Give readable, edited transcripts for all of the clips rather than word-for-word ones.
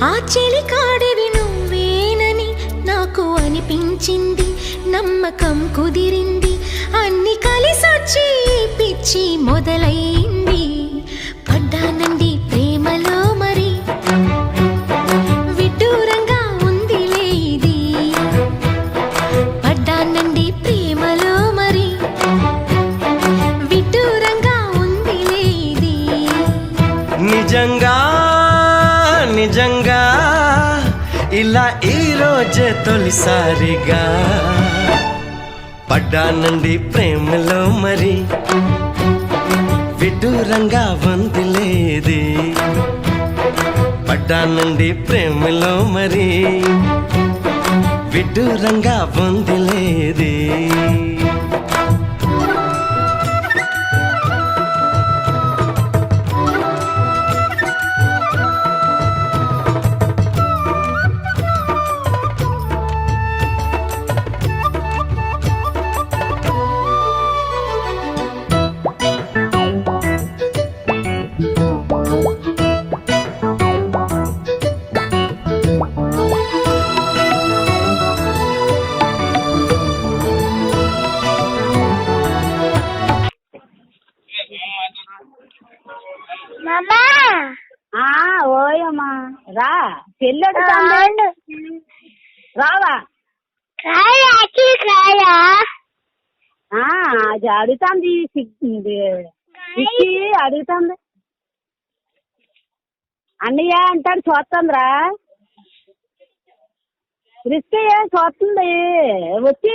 ఆ చెలి కాడివి నువ్వేనని నాకు అనిపించింది, నమ్మకం కుదిరింది, అన్ని కలిసొచ్చి పిచ్చి మొదలైంది. పడ్డానండి ప్రేమలో మరి, విడ్డూరంగా ఉందిలే ఇది. పడ్డానండి ప్రేమలో మరి, విడ్డూరంగా ఉందిలే ఇది. నిజంగా నిజంగా ఇలా ఈరోజే తొలిసారిగా పడ్డానండి ప్రేమలో మరి, విడ్డూరంగా వందిలేది. పడ్డానండి ప్రేమలో మరి, విడ్డూరంగా వందిలేది. ఓయమ్మా రా, చెల్లెడు రావా అది అడుగుతుంది, అడుగుతుంది. అన్నయ్య అంటాడు చూస్తుందిరా, రిస్క్ చూస్తుంది వచ్చి.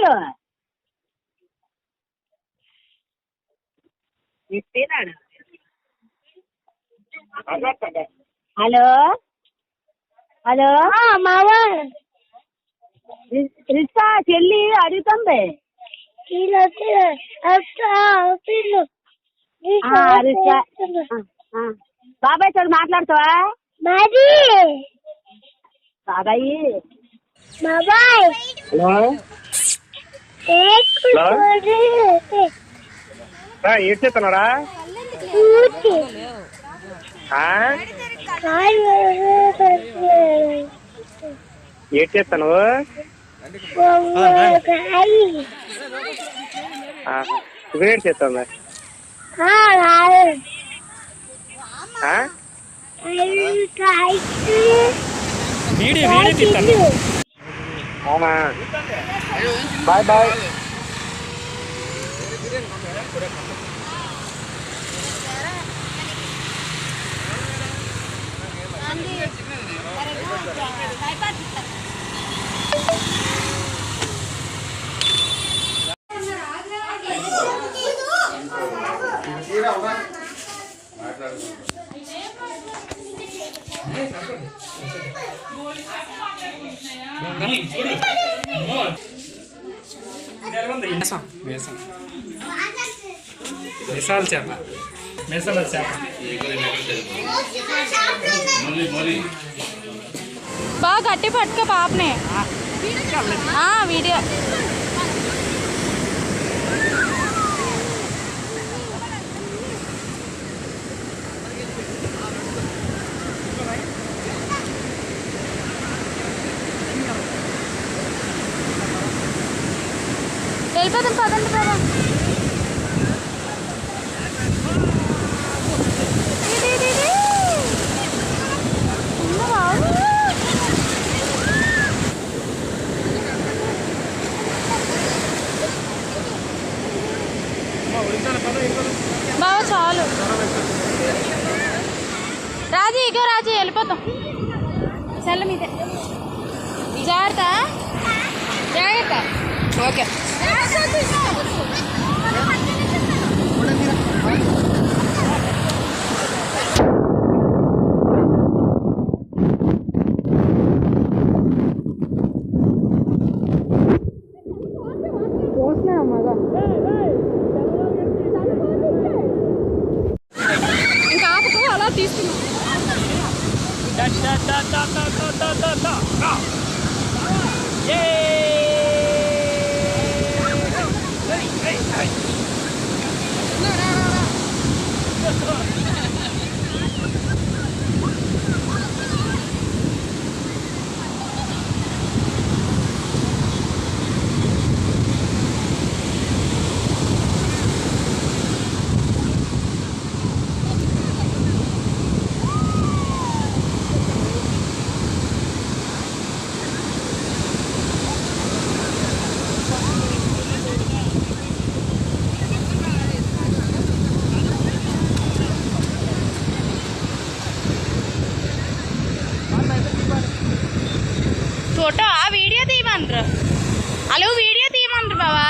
హలో హలో రిస్కా చెల్లి అడుగుతుంది. బాబాయ్ తోడు మాట్లాడతావా? బాబాయ్ ఏం చేస్తున్నారా? ఏం చేస్తాను? వేడి చేస్తాను. అవునా, బాయ్ బాయ్. మిసాల్ చేప, మిసాల చేప బాగా గట్టి పట్టుకో పాపనే. వీడియో వెళ్ళిపోతాం, పదండి బాబా. బాబా చాలు రాజీ, ఇగో రాజీ వెళ్ళిపోతాం. చల్ల మీదే జాగ్రత్త జాగ్రత్త. ఓకే ఇంకా ఆపకు, అలా తీసుకున్నాం. ఫోటో ఆ వీడియో తీయమంటారు హలో వీడియో తీయమంటారు బావా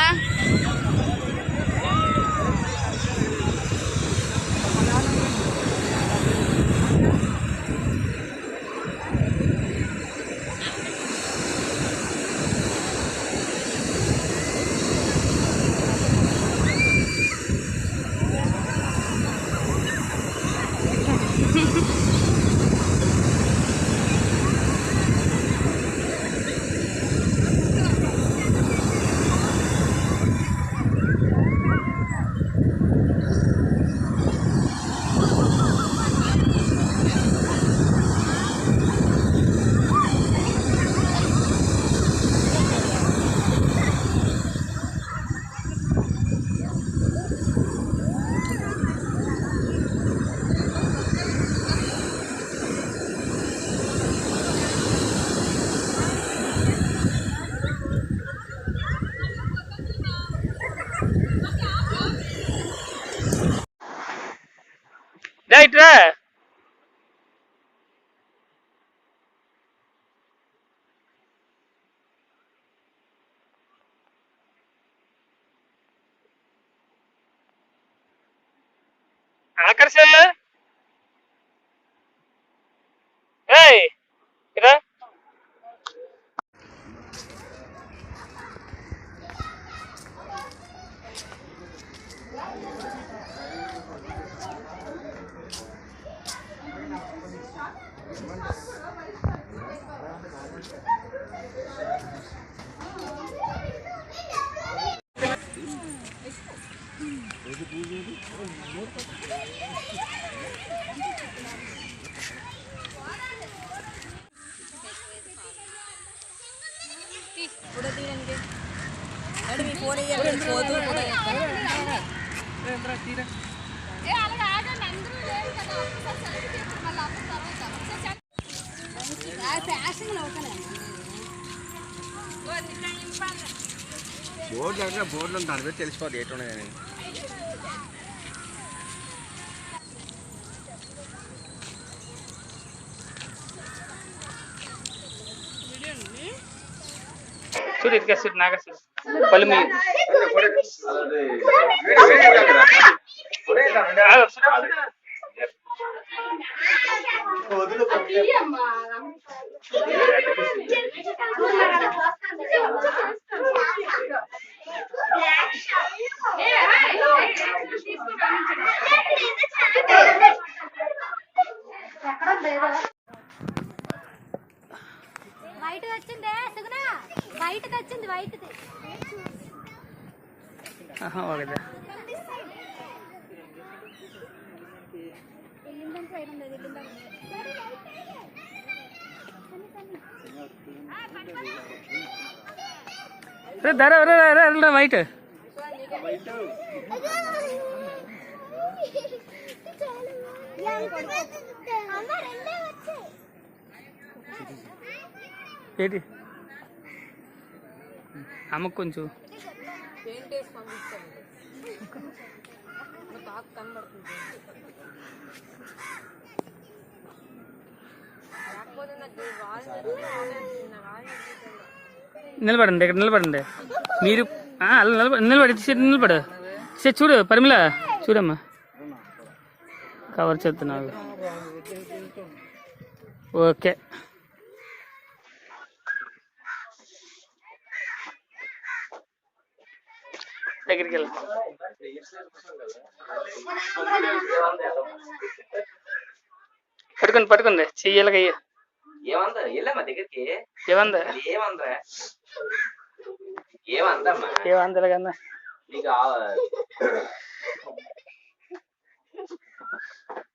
ఇట్రా ఆకర్ష ఇరా బోర్డులో దాని పేరు తెలిసిపోద్ది ఎటువంటి చూడు ఇటుక చూడు నాగా చూడు పళ్ళు మీ వైట్ వచ్చిందే సుగునా వైట్ వచ్చింది వైట్ ఓకే ధర వైట్ ఏంటి అమ్మకు కొంచెం నిలబడండి ఇక్కడ నిలబడండి మీరు నిలబడి నిలబడు చూడు పరిమిళ చూడమ్మా కవర్ చేస్తున్నావు ఓకే దగ్గరికి వెళ్ళి పట్టుకుంది చెయ్యాలి ఏమందా కన్నా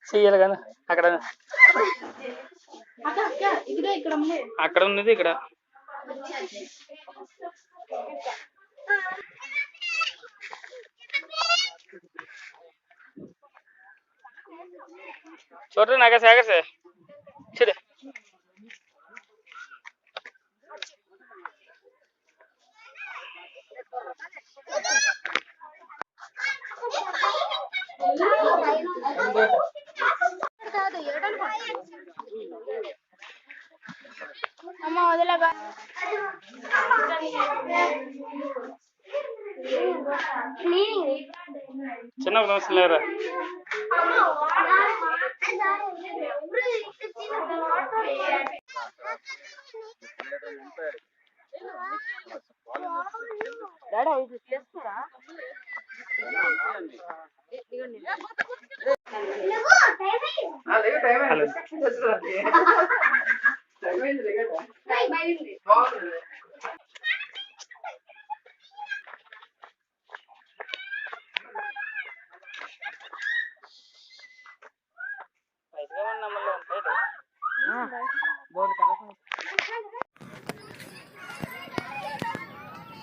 చెయ్యాలి కదా అక్కడ ఉన్నది ఇక్కడ చూడండి నాగేసే చూడు అమ్మ వదలగా చిన్న ఒక నిమిషం లేరా హలో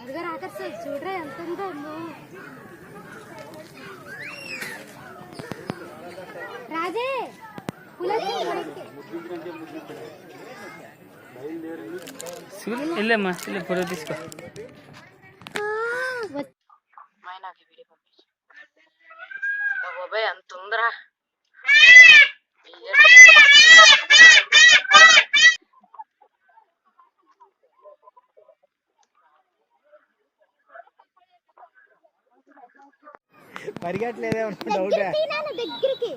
అదిగా రాకర్స్ చూడరా ఎంత ఉందో అమ్మో. రాజే వెళ్ళమ్మా వెళ్ళి ఫోటో తీసుకో బాబాయ్ అంత ఉందరా పరిగెట్లేదే డౌట్ దగ్గరికి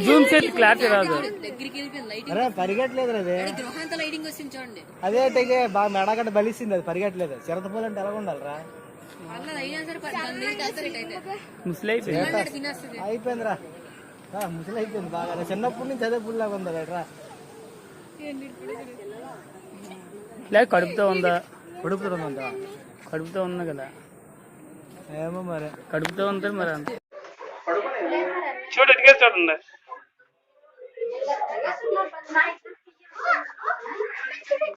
జూమ్ చేసి క్లారిటీ రాదు అరే పరిగెట్లేదు అదే అదే టైగే బాగా మెడగడ్డ బలిసింది అది పరిగెట్లేదు చిరతపూలు అంటే ఎలా ఉండాలిరా ముసలి అయిపోయిందిరా ముసలి అయిపోయింది బాగా చిన్నప్పటి నుంచి అదే పుల్లాగా ఉంది రా లేక కడుపుతో ఉందా కొడుకుతో ఉందా కడుపుతో ఉంది కదా ఏమో మరి కడుపుతో ఉంటుంది మరి అంత చూడు ఎటుకే చూడండి